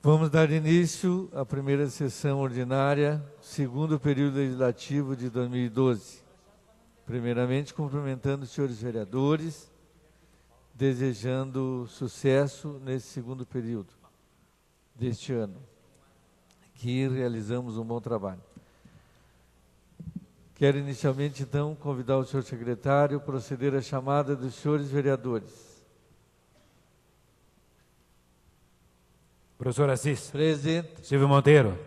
Vamos dar início à primeira sessão ordinária, segundo período legislativo de 2012. Primeiramente, cumprimentando os senhores vereadores, desejando sucesso nesse segundo período deste ano, que realizamos um bom trabalho. Quero inicialmente, então, convidar o senhor secretário a proceder à chamada dos senhores vereadores. Professor Assis. Presente. Silvio Monteiro.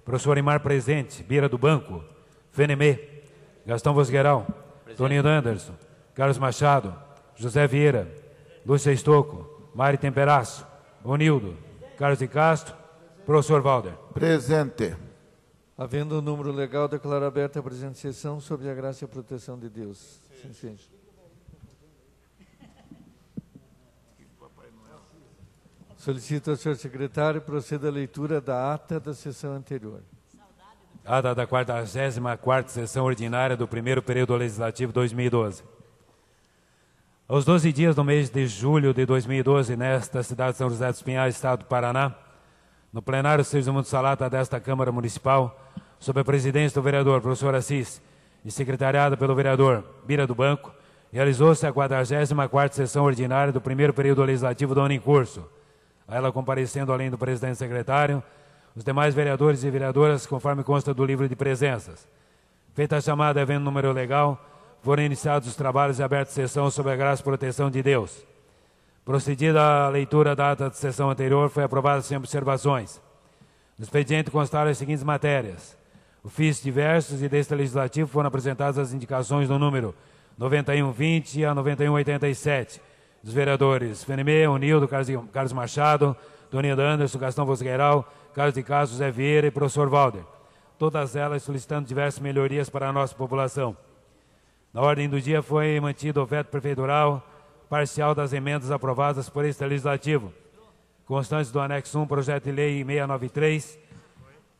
Professor Imar presente. Bira do Banco. Fenemê. Gastão Vosgueiral. Presente. Toninho Anderson. Carlos Machado. José Vieira. Lúcia Estocco. Mari Temperaço. Onildo. Carlos de Castro. Professor Valder. Presente. Havendo o número legal, declaro aberta a presente sessão sob a graça e a proteção de Deus. Sim, seja. Solicito ao senhor secretário proceda à leitura da ata da sessão anterior. Ata da 44ª sessão ordinária do primeiro período legislativo 2012. Aos 12 dias do mês de julho de 2012, nesta cidade de São José dos Pinhais, estado do Paraná, no plenário Sigismundo Salata desta Câmara Municipal, sob a presidência do vereador professor Assis e secretariado pelo vereador Bira do Banco, realizou-se a 44ª sessão ordinária do primeiro período legislativo do ano em curso. A ela comparecendo, além do presidente e secretário, os demais vereadores e vereadoras, conforme consta do livro de presenças. Feita a chamada, havendo número legal, foram iniciados os trabalhos e aberta sessão sob a graça e proteção de Deus. Procedida a leitura da ata de sessão anterior, foi aprovada sem observações. No expediente constaram as seguintes matérias. Ofícios diversos e deste legislativo foram apresentadas as indicações do número 9120 a 9187, dos vereadores Fenemê, Onildo, Carlos Machado, Toninho Anderson, Gastão Vosgueiral, Carlos de Castro, José Vieira e professor Valder. Todas elas solicitando diversas melhorias para a nossa população. Na ordem do dia foi mantido o veto prefeitural parcial das emendas aprovadas por este legislativo, constantes do anexo 1, projeto de lei 693,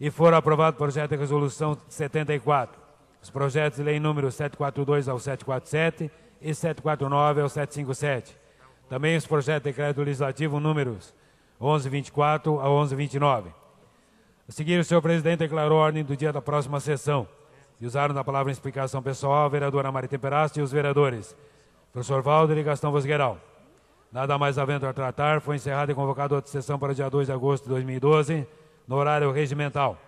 e foram aprovados projeto de resolução 74, os projetos de lei número 742 ao 747 e 749 ao 757. Também os projetos de decreto legislativo números 1124 a 1129. A seguir, o senhor presidente declarou a ordem do dia da próxima sessão e usaram da palavra em explicação pessoal a vereadora Mari Temperaço e os vereadores professor Valder e Gastão Vosgueiral. Nada mais havendo a tratar, foi encerrada e convocada outra sessão para o dia 2 de agosto de 2012, no horário regimental.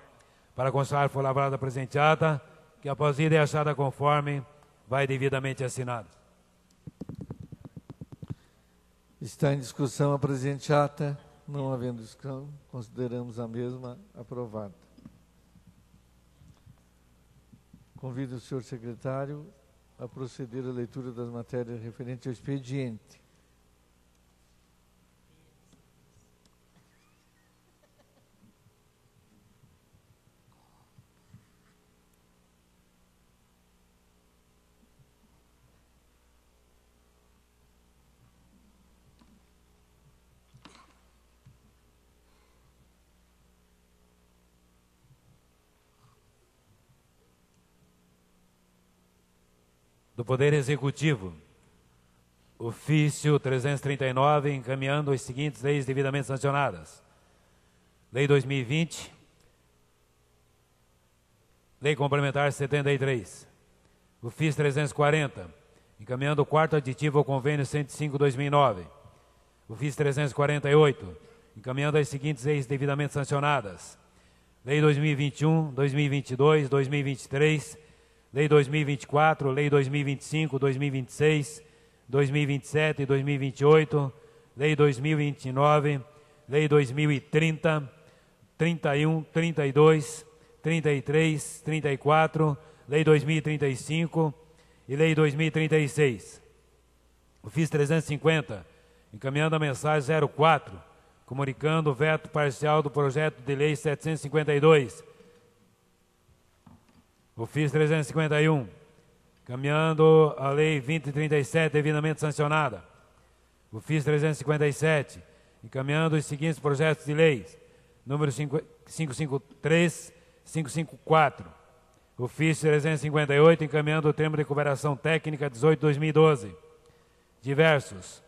Para constar, foi lavrada a presente ata, que após ida e achada conforme, vai devidamente assinada. Está em discussão a presente ata. Não havendo discussão, consideramos a mesma aprovada. Convido o senhor secretário a proceder à leitura das matérias referentes ao expediente. Do Poder Executivo, ofício 339, encaminhando as seguintes leis devidamente sancionadas. Lei 2020, Lei Complementar 73. Ofício 340, encaminhando o quarto aditivo ao convênio 105/2009. Ofício 348, encaminhando as seguintes leis devidamente sancionadas. Lei 2021, 2022, 2023, Lei 2024, Lei 2025, 2026, 2027 e 2028, Lei 2029, Lei 2030, 31, 32, 33, 34, Lei 2035 e Lei 2036. Ofício 350, encaminhando a mensagem 04, comunicando o veto parcial do projeto de Lei 752, Ofício 351, caminhando a Lei 2037, devidamente sancionada. Ofício 357, encaminhando os seguintes projetos de leis. Número 553, 554. Ofício 358, encaminhando o termo de cooperação técnica 18/2012. Diversos.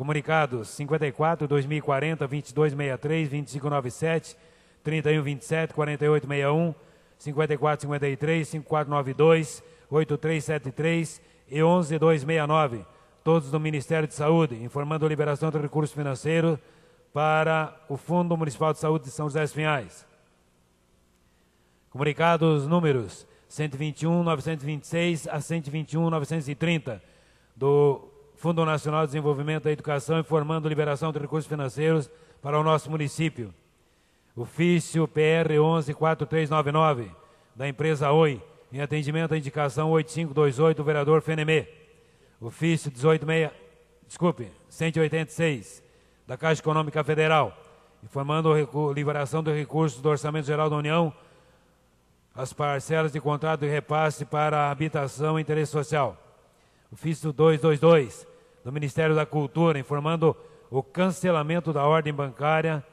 Comunicados 54, 2040, 2263, 2597, 3127, 4861, 5453, 5492, 8373 e 11269, todos do Ministério de Saúde, informando a liberação do recurso financeiro para o Fundo Municipal de Saúde de São José dos Pinhais. Comunicados números 121, 926 a 121, 930, do Fundo Nacional de Desenvolvimento da Educação, informando a liberação de recursos financeiros para o nosso município. Ofício PR 114399, da empresa Oi, em atendimento à indicação 8528 do vereador Fenemê. Ofício 186, da Caixa Econômica Federal, informando a liberação de recursos do Orçamento Geral da União, as parcelas de contrato de repasse para a habitação e interesse social. Ofício 222, do Ministério da Cultura, informando o cancelamento da ordem bancária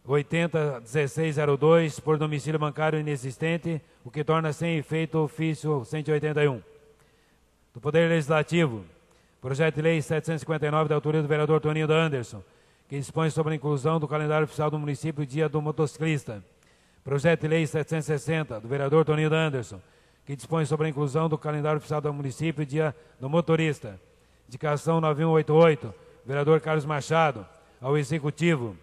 801602 por domicílio bancário inexistente, o que torna sem efeito o ofício 181. Do Poder Legislativo, projeto de lei 759 da autoria do vereador Toninho da Anderson, que dispõe sobre a inclusão do calendário oficial do município Dia do Motociclista. Projeto de lei 760 do vereador Toninho da Anderson, que dispõe sobre a inclusão do calendário oficial do município Dia do Motorista. Indicação 9188, vereador Carlos Machado, ao Executivo,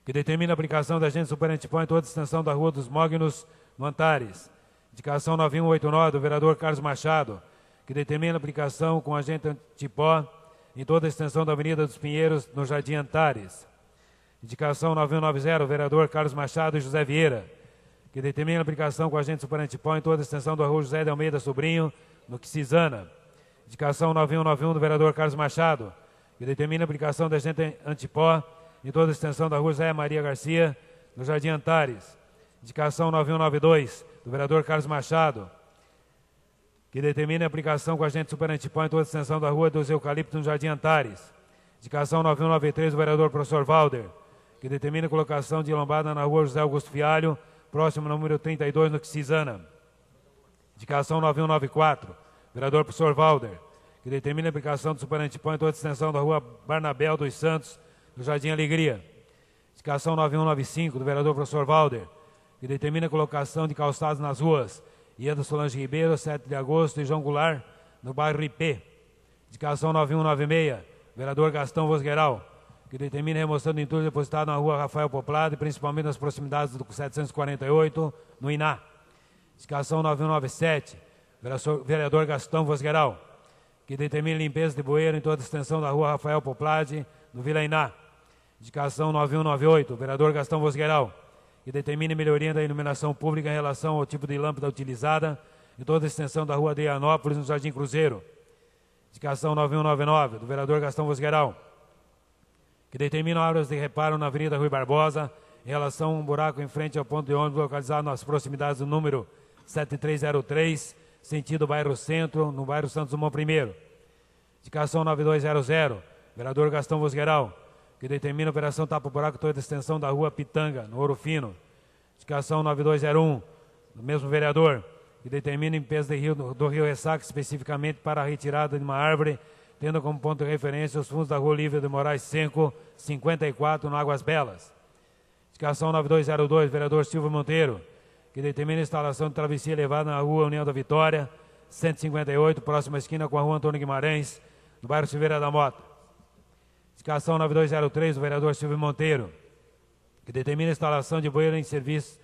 que determina a aplicação da agente superantipó em toda a extensão da Rua dos Mognos, no Antares. Indicação 9189, do vereador Carlos Machado, que determina a aplicação com agente antipó em toda a extensão da Avenida dos Pinheiros, no Jardim Antares. Indicação 9190, vereador Carlos Machado e José Vieira, que determina a aplicação com agente superantipó em toda a extensão da Rua José de Almeida Sobrinho, no Quisizana. Indicação 9191, do vereador Carlos Machado, que determina a aplicação da agente antipó em toda a extensão da Rua José Maria Garcia, no Jardim Antares. Indicação 9192, do vereador Carlos Machado, que determina a aplicação com agente superantipó em toda a extensão da Rua dos Eucaliptos, no Jardim Antares. Indicação 9193, do vereador professor Valder, que determina a colocação de lombada na Rua José Augusto Fialho, próximo ao número 32, no Quisizana. Indicação 9194, vereador professor Valder, que determina a aplicação do superantipó em toda a extensão da Rua Barnabel dos Santos, no Jardim Alegria. Indicação 9195, do vereador professor Valder, que determina a colocação de calçados nas ruas Ieda Solange Ribeiro, 7 de agosto e João Goulart, no bairro Ipê. Indicação 9196, vereador Gastão Vosgueral, que determina a remoção de entulho depositado na Rua Rafael Poplado e principalmente nas proximidades do 748, no Iná. Indicação 9197, vereador Gastão Vosgueral, que determina a limpeza de bueiro em toda a extensão da Rua Rafael Poplade, no Vila Iná. Indicação 9198, vereador Gastão Vosgueral, que determina a melhoria da iluminação pública em relação ao tipo de lâmpada utilizada em toda a extensão da Rua Adrianópolis, no Jardim Cruzeiro. Indicação 9199, do vereador Gastão Vosgueral, que determina obras de reparo na Avenida Rui Barbosa em relação a um buraco em frente ao ponto de ônibus localizado nas proximidades do número 7303, sentido bairro Centro, no bairro Santos Dumont I. Indicação 9200, vereador Gastão Vosgueral, que determina a operação tapa-buraco toda a extensão da Rua Pitanga, no Ouro Fino. Indicação 9201, do mesmo vereador, que determina a limpeza do Rio Ressaca, especificamente para a retirada de uma árvore, tendo como ponto de referência os fundos da Rua Lívia de Moraes 5, 54, no Águas Belas. Indicação 9202, vereador Silvio Monteiro, que determina a instalação de travessia elevada na Rua União da Vitória, 158, próxima esquina com a Rua Antônio Guimarães, no bairro Silveira da Mota. Indicação 9203, do vereador Silvio Monteiro, que determina a instalação de bueiro em serviço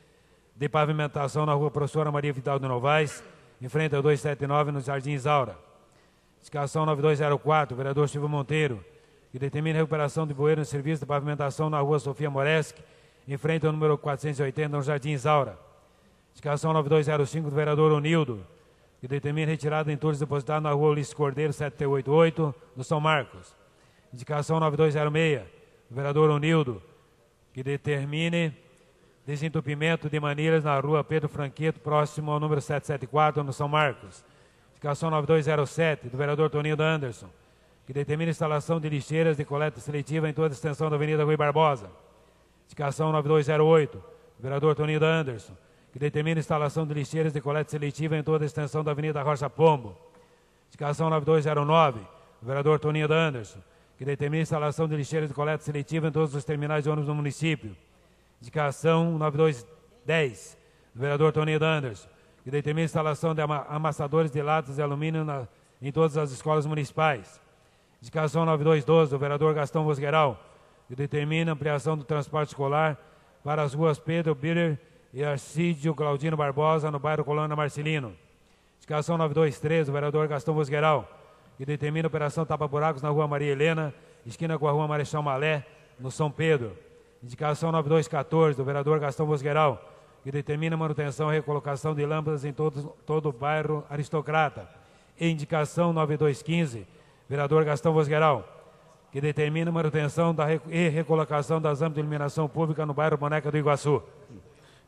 de pavimentação na Rua Professora Maria Vital de Novaes, em frente ao 279, no Jardim Isaura. Indicação 9204, vereador Silvio Monteiro, que determina a recuperação de bueiro em serviço de pavimentação na Rua Sofia Moreski, em frente ao número 480, no Jardim Isaura. Indicação 9205, do vereador Onildo, que determina a retirada de entulhos depositados na Rua Ulisses Cordeiro, 788, no São Marcos. Indicação 9206, do vereador Onildo, que determine desentupimento de manilhas na Rua Pedro Franqueto, próximo ao número 774, no São Marcos. Indicação 9207, do vereador Toninho da Anderson, que determina a instalação de lixeiras de coleta seletiva em toda a extensão da Avenida Rui Barbosa. Indicação 9208, do vereador Toninho da Anderson, que determina a instalação de lixeiras de coleta seletiva em toda a extensão da Avenida Rocha Pombo. Indicação 9209, do vereador Toninho da Anderson, que determina a instalação de lixeiras de coleta seletiva em todos os terminais de ônibus do município. Indicação 9210, do vereador Toninho da Anderson, que determina a instalação de amassadores de latas de alumínio em todas as escolas municipais. Indicação 9212, do vereador Gastão Vosgueral, que determina a ampliação do transporte escolar para as ruas Pedro Biller e Arcídio Claudino Barbosa, no bairro Colônia Marcelino. Indicação 9213, do vereador Gastão Vosgueral, que determina a operação tapa-buracos na rua Maria Helena, esquina com a rua Marechal Malé, no São Pedro. Indicação 9214, do vereador Gastão Vosgueral, que determina a manutenção e recolocação de lâmpadas em todo o bairro Aristocrata. E indicação 9215, vereador Gastão Vosgueral, que determina a manutenção e recolocação das lâmpadas de iluminação pública no bairro Boneca do Iguaçu.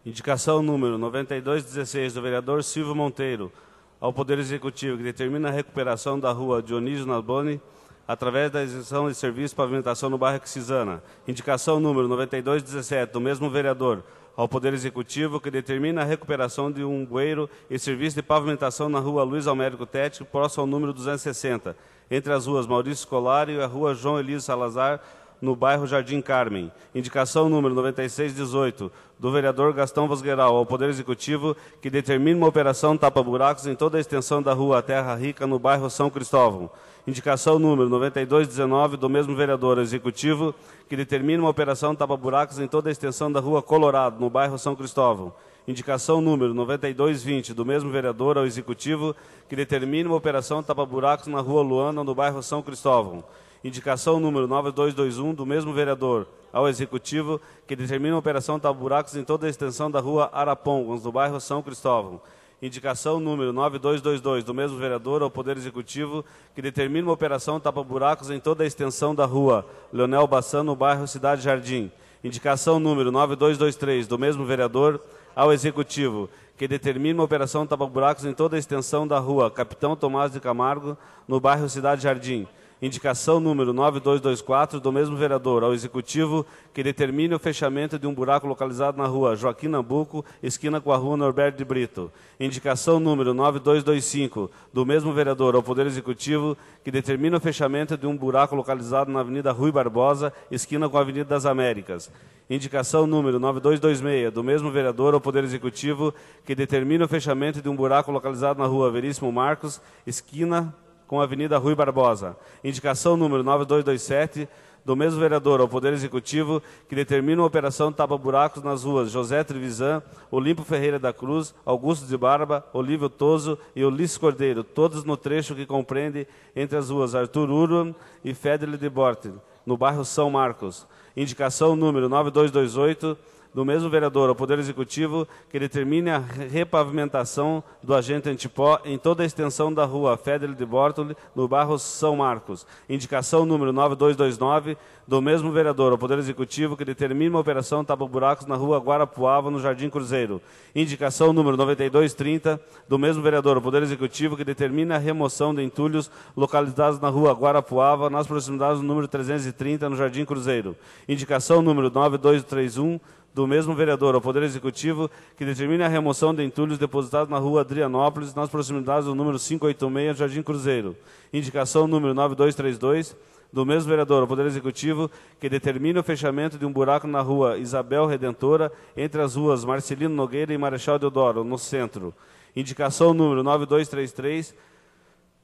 Indicação número 9216, do vereador Silvio Monteiro, ao Poder Executivo, que determina a recuperação da rua Dionísio Narboni, através da execução de serviço de pavimentação no bairro Xizana. Indicação número 9217, do mesmo vereador, ao Poder Executivo, que determina a recuperação de um bueiro e serviço de pavimentação na rua Luiz Almérico Tete, próximo ao número 260, entre as ruas Maurício Scolari e a rua João Elísio Salazar, no bairro Jardim Carmen. Indicação número 9618, do vereador Gastão Vosgueral, ao Poder Executivo, que determina uma operação tapa-buracos em toda a extensão da rua Terra Rica, no bairro São Cristóvão. Indicação número 9219, do mesmo vereador Executivo, que determina uma operação tapa-buracos em toda a extensão da rua Colorado, no bairro São Cristóvão. Indicação número 9220, do mesmo vereador ao Executivo, que determina uma operação tapa-buracos na rua Luana, no bairro São Cristóvão. Indicação número 9221, do mesmo vereador ao Executivo, que determina uma operação tapa-buracos em toda a extensão da rua Arapongas, no bairro São Cristóvão. Indicação número 9222, do mesmo vereador ao Poder Executivo, que determina uma operação tapa-buracos em toda a extensão da rua Leonel Bassan, no bairro Cidade Jardim. Indicação número 9223, do mesmo vereador ao Executivo, que determina uma operação tapa-buracos em toda a extensão da rua Capitão Tomás de Camargo, no bairro Cidade Jardim. Indicação número 9224, do mesmo vereador ao Executivo, que determine o fechamento de um buraco localizado na rua Joaquim Nabuco, esquina com a rua Norberto de Brito. Indicação número 9225, do mesmo vereador ao Poder Executivo, que determine o fechamento de um buraco localizado na Avenida Rui Barbosa, esquina com a Avenida das Américas. Indicação número 9226, do mesmo vereador ao Poder Executivo, que determine o fechamento de um buraco localizado na rua Veríssimo Marcos, esquina com a Avenida Rui Barbosa. Indicação número 9227, do mesmo vereador ao Poder Executivo, que determina uma operação tapa-buracos nas ruas José Trevisan, Olimpo Ferreira da Cruz, Augusto de Barba, Olívio Toso e Ulisses Cordeiro, todos no trecho que compreende entre as ruas Arthur Urban e Fedele de Borte, no bairro São Marcos. Indicação número 9228, do mesmo vereador ao Poder Executivo, que determine a repavimentação do agente Antipó em toda a extensão da rua Fedele de Bortoli, no bairro São Marcos. Indicação número 9229, do mesmo vereador ao Poder Executivo, que determine uma operação tapa-buracos na rua Guarapuava, no Jardim Cruzeiro. Indicação número 9230, do mesmo vereador ao Poder Executivo, que determina a remoção de entulhos localizados na rua Guarapuava, nas proximidades do número 330, no Jardim Cruzeiro. Indicação número 9231, do mesmo vereador ao Poder Executivo, que determine a remoção de entulhos depositados na rua Adrianópolis, nas proximidades do número 586, Jardim Cruzeiro. Indicação número 9232, do mesmo vereador ao Poder Executivo, que determine o fechamento de um buraco na rua Isabel Redentora, entre as ruas Marcelino Nogueira e Marechal Deodoro, no centro. Indicação número 9233,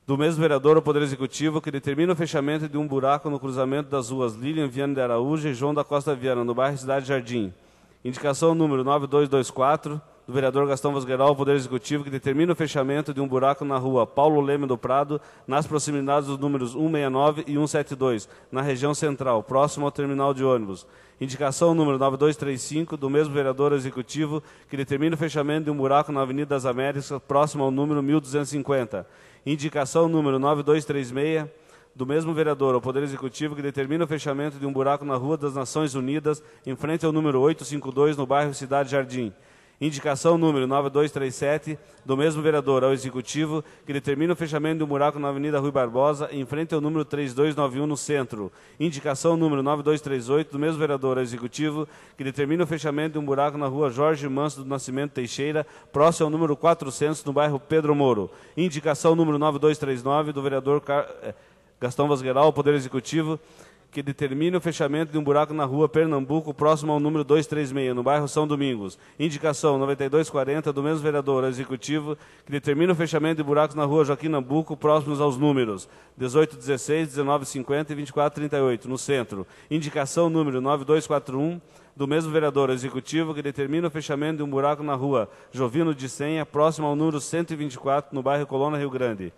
do mesmo vereador ao Poder Executivo, que determina o fechamento de um buraco no cruzamento das ruas Lilian Viana de Araújo e João da Costa Viana, no bairro Cidade Jardim. Indicação número 9224, do vereador Gastão Vosgueral ao Poder Executivo, que determina o fechamento de um buraco na rua Paulo Leme do Prado, nas proximidades dos números 169 e 172, na região central, próximo ao terminal de ônibus. Indicação número 9235, do mesmo vereador executivo, que determina o fechamento de um buraco na Avenida das Américas, próximo ao número 1250. Indicação número 9236, do mesmo vereador ao Poder Executivo, que determina o fechamento de um buraco na Rua das Nações Unidas, em frente ao número 852, no bairro Cidade Jardim. Indicação número 9237, do mesmo vereador ao Executivo, que determina o fechamento de um buraco na Avenida Rui Barbosa, em frente ao número 3291, no centro. Indicação número 9238, do mesmo vereador ao Executivo, que determina o fechamento de um buraco na Rua Jorge Manso do Nascimento Teixeira, próximo ao número 400, no bairro Pedro Moro. Indicação número 9239, do vereador Gastão Vosgueral, ao Poder Executivo, que determine o fechamento de um buraco na rua Pernambuco, próximo ao número 236, no bairro São Domingos. Indicação 9240, do mesmo vereador ao Executivo, que determine o fechamento de buracos na rua Joaquim Nabuco, próximos aos números 1816, 1950 e 2438, no centro. Indicação número 9241, do mesmo vereador ao Executivo, que determine o fechamento de um buraco na rua Jovino de Senha, próximo ao número 124, no bairro Colônia, Rio Grande.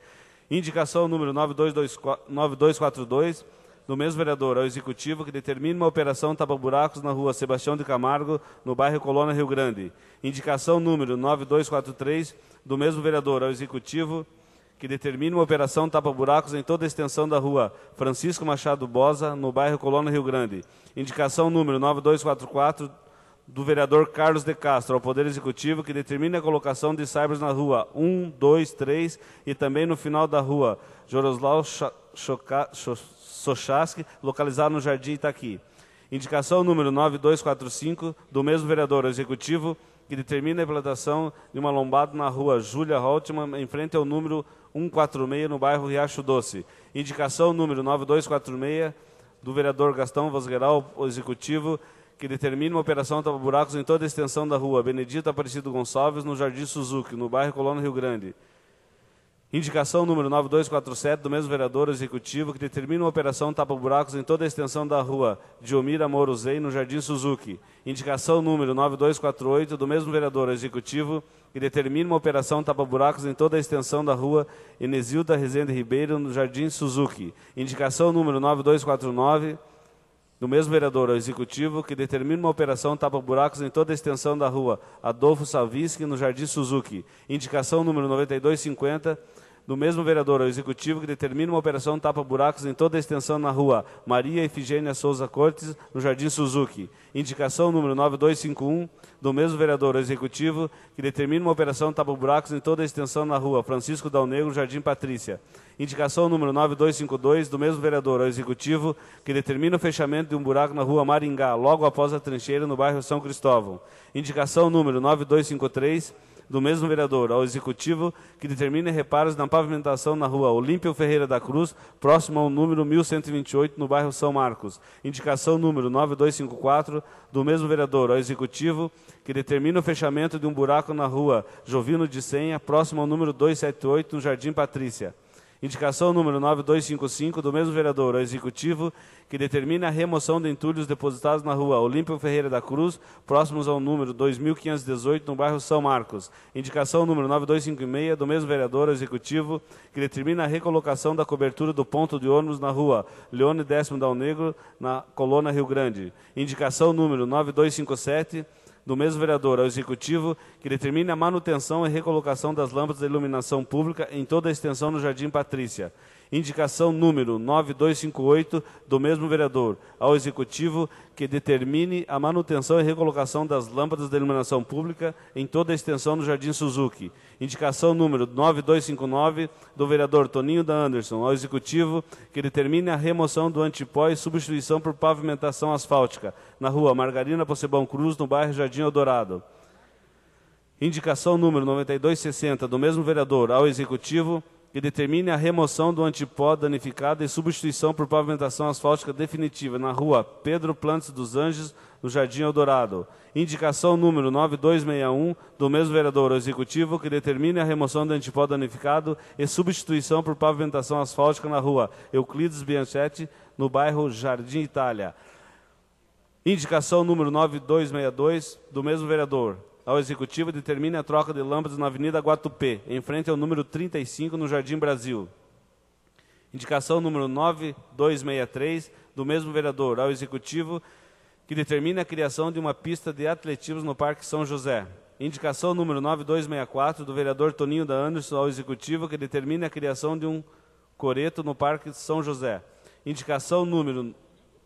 Indicação número 9242, do mesmo vereador ao Executivo, que determine uma operação tapa-buracos na rua Sebastião de Camargo, no bairro Colônia, Rio Grande. Indicação número 9243, do mesmo vereador ao Executivo, que determine uma operação tapa-buracos em toda a extensão da rua Francisco Machado Bosa, no bairro Colônia, Rio Grande. Indicação número 9244, do vereador Carlos de Castro, ao Poder Executivo, que determine a colocação de saibros na rua 1, 2, 3 e também no final da rua Joroslau Sochaski, localizado no Jardim Itaqui. Indicação número 9245, do mesmo vereador ao Executivo, que determina a implantação de uma lombada na rua Júlia Holtmann, em frente ao número 146, no bairro Riacho Doce. Indicação número 9246, do vereador Gastão Vosgueral, ao Executivo, que determina uma operação tapa-buracos em toda a extensão da rua Benedito Aparecido Gonçalves, no Jardim Suzuki, no bairro Colônia, Rio Grande. Indicação número 9247, do mesmo vereador Executivo, que determina uma operação tapa-buracos em toda a extensão da rua Diomira Moruzei, no Jardim Suzuki. Indicação número 9248, do mesmo vereador Executivo, que determina uma operação tapa-buracos em toda a extensão da rua Enesilda Rezende Ribeiro, no Jardim Suzuki. Indicação número 9249, do mesmo vereador ao Executivo, que determina uma operação tapa-buracos em toda a extensão da rua Adolfo Savinsky, no Jardim Suzuki. Indicação número 9250, do mesmo vereador ao Executivo, que determina uma operação tapa-buracos em toda a extensão na rua Maria Efigênia Souza Cortes, no Jardim Suzuki. Indicação número 9251, do mesmo vereador ao Executivo, que determina uma operação tapa-buracos em toda a extensão na rua Francisco Dal Negro, Jardim Patrícia. Indicação número 9252, do mesmo vereador ao Executivo, que determina o fechamento de um buraco na rua Maringá, logo após a trincheira, no bairro São Cristóvão. Indicação número 9253, do mesmo vereador ao Executivo, que determina reparos na pavimentação na rua Olímpio Ferreira da Cruz, próximo ao número 1128, no bairro São Marcos. Indicação número 9254, do mesmo vereador ao Executivo, que determina o fechamento de um buraco na rua Jovino de Senha, próximo ao número 278, no Jardim Patrícia. Indicação número 9255, do mesmo vereador ao Executivo, que determina a remoção de entulhos depositados na rua Olímpio Ferreira da Cruz, próximos ao número 2518, no bairro São Marcos. Indicação número 9256, do mesmo vereador ao Executivo, que determina a recolocação da cobertura do ponto de ônibus na rua Leone Décimo Dal Negro, na Colônia, Rio Grande. Indicação número 9257, do mesmo vereador ao Executivo, que determine a manutenção e recolocação das lâmpadas de iluminação pública em toda a extensão no Jardim Patrícia. Indicação número 9258, do mesmo vereador ao Executivo, que determine a manutenção e recolocação das lâmpadas de iluminação pública em toda a extensão no Jardim Suzuki. Indicação número 9259, do vereador Toninho da Anderson ao Executivo, que determine a remoção do antipó e substituição por pavimentação asfáltica na rua Margarina Possebão Cruz, no bairro Jardim Eldorado. Indicação número 9260, do mesmo vereador ao Executivo, que determine a remoção do antipó danificado e substituição por pavimentação asfáltica definitiva na rua Pedro Plantes dos Anjos, no Jardim Eldorado. Indicação número 9261, do mesmo vereador ao Executivo, que determine a remoção do antipó danificado e substituição por pavimentação asfáltica na rua Euclides Bianchetti, no bairro Jardim Itália. Indicação número 9262, do mesmo vereador ao Executivo, determine a troca de lâmpadas na Avenida Guatupê, em frente ao número 35, no Jardim Brasil. Indicação número 9263, do mesmo vereador ao Executivo, que determine a criação de uma pista de atletismo no Parque São José. Indicação número 9264, do vereador Toninho da Anderson ao Executivo, que determine a criação de um coreto no Parque São José. Indicação número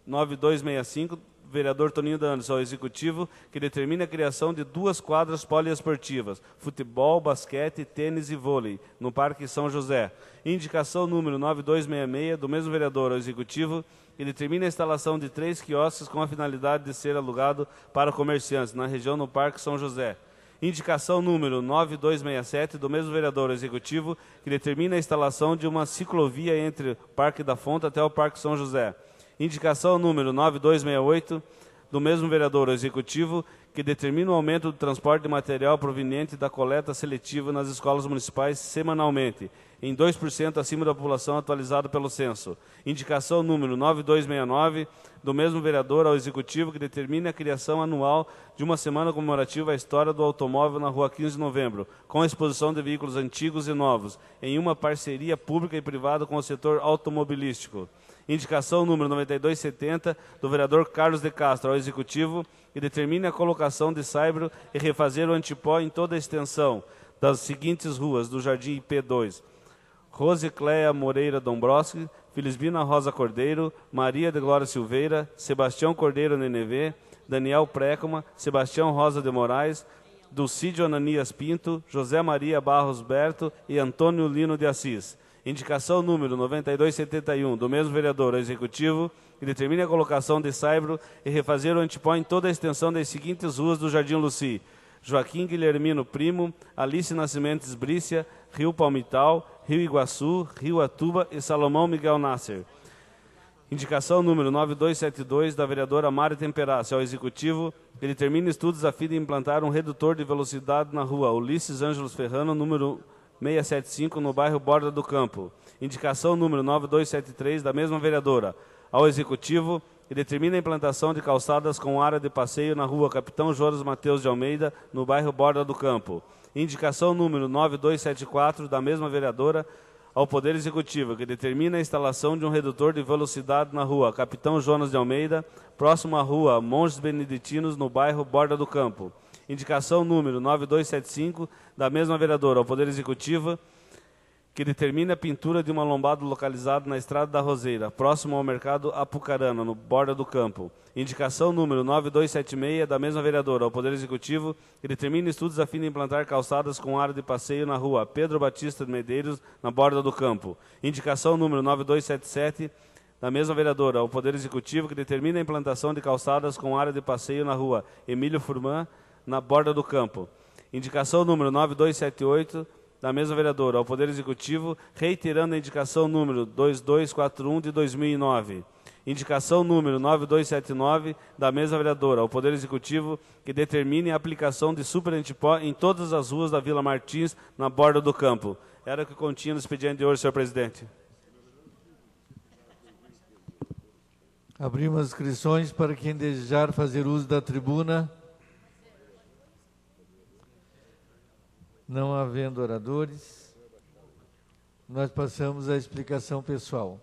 9265, vereador Toninho da Anderson ao Executivo, que determina a criação de 2 quadras poliesportivas, futebol, basquete, tênis e vôlei, no Parque São José. Indicação número 9266, do mesmo vereador ao Executivo, que determina a instalação de 3 quiosques com a finalidade de ser alugado para comerciantes na região no Parque São José. Indicação número 9267, do mesmo vereador executivo, que determina a instalação de uma ciclovia entre o Parque da Fonte até o Parque São José. Indicação número 9268, do mesmo vereador executivo, que determina o aumento do transporte de material proveniente da coleta seletiva nas escolas municipais semanalmente, em 2% acima da população atualizada pelo censo. Indicação número 9269, do mesmo vereador ao executivo, que determina a criação anual de uma semana comemorativa à história do automóvel na rua 15 de novembro, com a exposição de veículos antigos e novos, em uma parceria pública e privada com o setor automobilístico. Indicação número 9270, do vereador Carlos de Castro ao executivo, que determina a colocação de saibro e refazer o antipó em toda a extensão das seguintes ruas do Jardim IP2. Rosicléia Moreira Dombrowski, Felisbina Rosa Cordeiro, Maria de Glória Silveira, Sebastião Cordeiro Nenevê, Daniel Précoma, Sebastião Rosa de Moraes, Dulcídio Ananias Pinto, José Maria Barros Berto e Antônio Lino de Assis. Indicação número 9271, do mesmo vereador ao executivo, que determina a colocação de saibro e refazer o antipó em toda a extensão das seguintes ruas do Jardim Luci: Joaquim Guilhermino Primo, Alice Nascimentos Brícia, Rio Palmital, Rio Iguaçu, Rio Atuba e Salomão Miguel Nasser. Indicação número 9272, da vereadora Mari Temperácio ao executivo, que determina estudos a fim de implantar um redutor de velocidade na rua Ulisses Ângelos Ferrano, número 675, no bairro Borda do Campo. Indicação número 9273, da mesma vereadora ao executivo, que determina a implantação de calçadas com área de passeio na rua Capitão Jonas Mateus de Almeida, no bairro Borda do Campo. Indicação número 9274, da mesma vereadora ao Poder Executivo, que determina a instalação de um redutor de velocidade na rua Capitão Jonas de Almeida, próximo à rua Monges Beneditinos, no bairro Borda do Campo. Indicação número 9275, da mesma vereadora ao Poder Executivo, que determina a pintura de uma lombada localizada na Estrada da Roseira, próximo ao Mercado Apucarana, no Borda do Campo. Indicação número 9276, da mesma vereadora ao Poder Executivo, que determina estudos a fim de implantar calçadas com área de passeio na rua Pedro Batista de Medeiros, na Borda do Campo. Indicação número 9277, da mesma vereadora ao Poder Executivo, que determina a implantação de calçadas com área de passeio na rua Emílio Furman, na Borda do Campo. Indicação número 9278, da mesma vereadora ao Poder Executivo, reiterando a indicação número 2241 de 2009. Indicação número 9279, da mesma vereadora ao Poder Executivo, que determine a aplicação de superantipó em todas as ruas da Vila Martins, na Borda do Campo. Era o que continha no expediente de hoje, senhor presidente. Abrimos as inscrições para quem desejar fazer uso da tribuna. Não havendo oradores, nós passamos à explicação pessoal.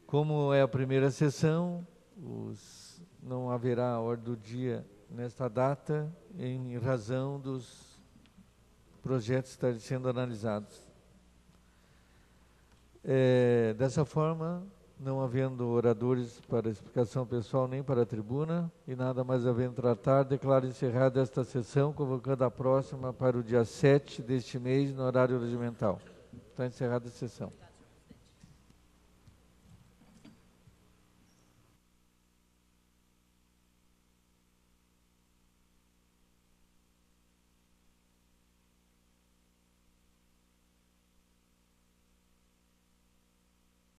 Como é a primeira sessão, não haverá ordem do dia nesta data, em razão dos projetos estarem sendo analisados. Dessa forma, não havendo oradores para explicação pessoal nem para a tribuna, e nada mais havendo tratar, declaro encerrada esta sessão, convocando a próxima para o dia 7 deste mês, no horário regimental. Está encerrada a sessão.